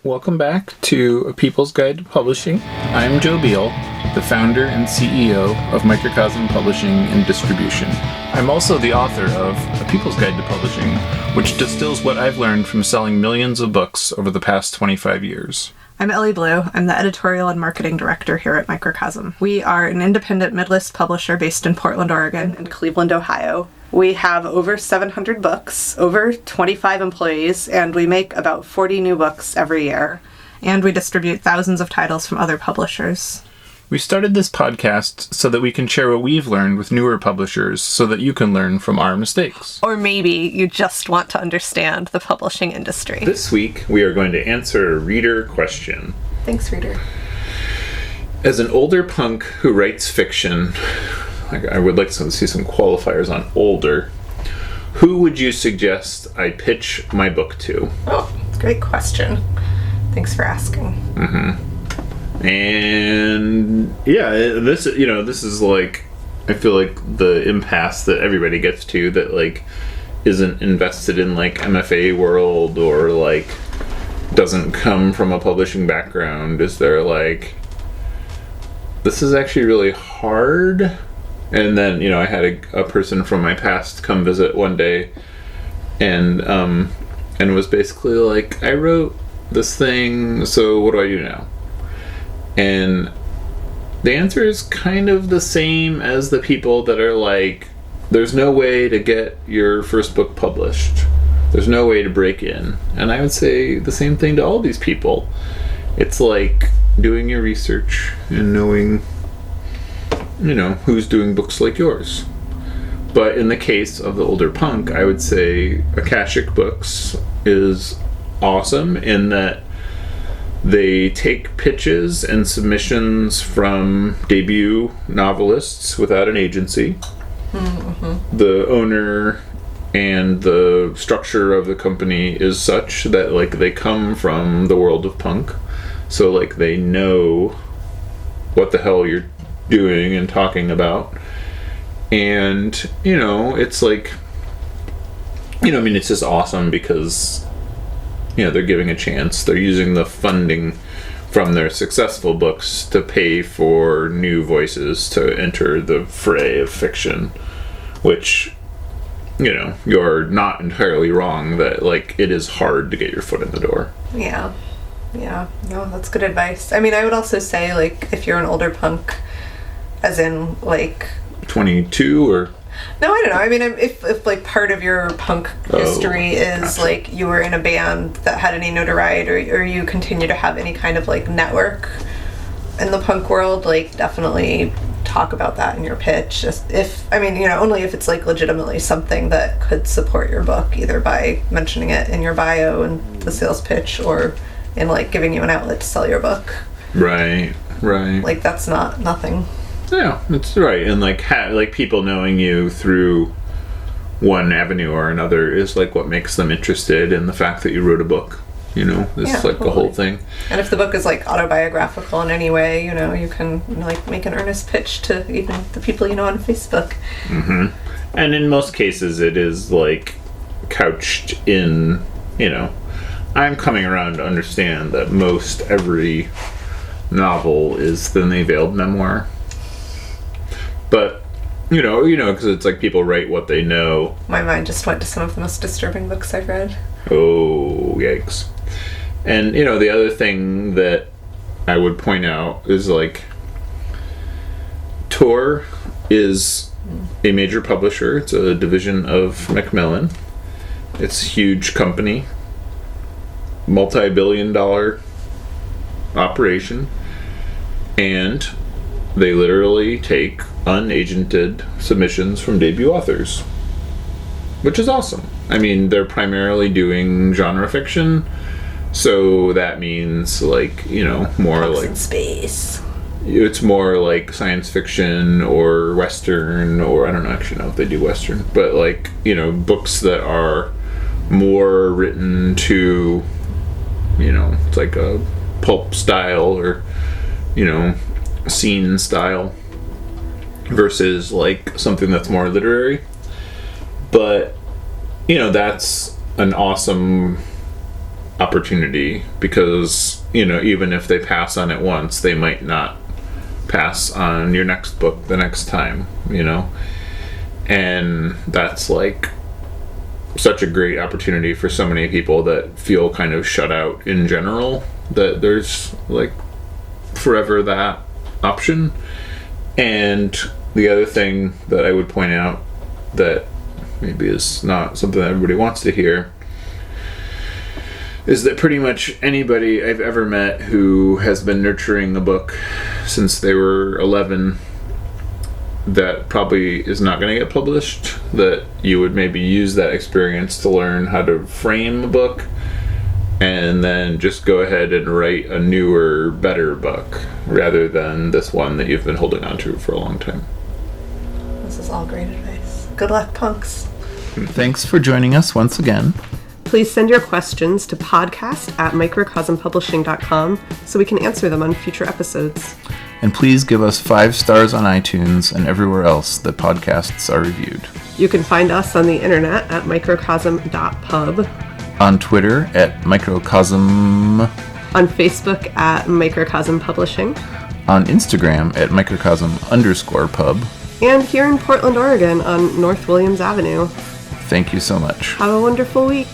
Welcome back to A People's Guide to Publishing. I'm Joe Beal, the founder and CEO of Microcosm Publishing and Distribution. I'm also the author of A People's Guide to Publishing, which distills what I've learned from selling millions of books over the past 25 years. I'm Ellie Blue. I'm the editorial and marketing director here at Microcosm. We are an independent mid-list publisher based in Portland, Oregon, and Cleveland, Ohio. We have over 700 books, over 25 employees, and we make about 40 new books every year. And we distribute thousands of titles from other publishers. We started this podcast so that we can share what we've learned with newer publishers so that you can learn from our mistakes. Or maybe you just want to understand the publishing industry. This week, we are going to answer a reader question. Thanks, reader. As an older punk who writes fiction, I would like to see some qualifiers on older. Who would you suggest I pitch my book to? Oh, great question. Thanks for asking. And yeah, this is like, I feel like the impasse that everybody gets to that like isn't invested in like MFA world or like doesn't come from a publishing background. Is there like, this is actually really hard. And then, I had a person from my past come visit one day and was basically like, I wrote this thing, so what do I do now? And the answer is kind of the same as the people that are like, there's no way to get your first book published. There's no way to break in. And I would say the same thing to all these people. It's like doing your research and knowing who's doing books like yours. But in the case of the older punk, I would say Akashic Books is awesome in that they take pitches and submissions from debut novelists without an agency. The owner and the structure of the company is such that like they come from the world of punk, so like they know what the hell you're doing and talking about. And it's like, it's just awesome because they're giving a chance. They're using the funding from their successful books to pay for new voices to enter the fray of fiction, which you're not entirely wrong that like it is hard to get your foot in the door. Yeah, no, that's good advice. I mean, I would also say like if you're an older punk, as in like 22 or no, I don't know. I mean, if like part of your punk history is gotcha. like you were in a band that had any notoriety or you continue to have any kind of like network in the punk world, like definitely talk about that in your pitch. Just only if it's like legitimately something that could support your book, either by mentioning it in your bio and the sales pitch or in like giving you an outlet to sell your book. Right. Like that's nothing. Yeah, that's right. And like people knowing you through one avenue or another is like what makes them interested in the fact that you wrote a book. It's like the whole thing. And if the book is like autobiographical in any way, you can like make an earnest pitch to even the people you know on Facebook. And in most cases it is like couched in, I'm coming around to understand that most every novel is thinly veiled memoir. But, because it's like people write what they know. My mind just went to some of the most disturbing books I've read. Oh, yikes. And, the other thing that I would point out is like, Tor is a major publisher. It's a division of Macmillan. It's a huge company. Multi-billion-dollar operation. And they literally take unagented submissions from debut authors, which is awesome. I mean, they're primarily doing genre fiction, so that means like more Books like in space. It's more like science fiction or Western, or I don't actually know if they do Western, but like books that are more written to it's like a pulp style or scene style versus like something that's more literary. But that's an awesome opportunity, because, you know, even if they pass on it once, they might not pass on your next book the next time, you know? And that's like such a great opportunity for so many people that feel kind of shut out in general, that there's like forever that option. And the other thing that I would point out that maybe is not something that everybody wants to hear is that pretty much anybody I've ever met who has been nurturing a book since they were 11 that probably is not going to get published, that you would maybe use that experience to learn how to frame a book and then just go ahead and write a newer, better book rather than this one that you've been holding on to for a long time. This is all great advice. Good luck, punks. Thanks for joining us once again. Please send your questions to podcast@microcosmpublishing.com so we can answer them on future episodes. And please give us 5 stars on iTunes and everywhere else that podcasts are reviewed. You can find us on the internet at microcosm.pub, on Twitter at microcosm, on Facebook at Microcosm Publishing, on Instagram at microcosm_pub, and here in Portland, Oregon on North Williams Avenue. Thank you so much. Have a wonderful week.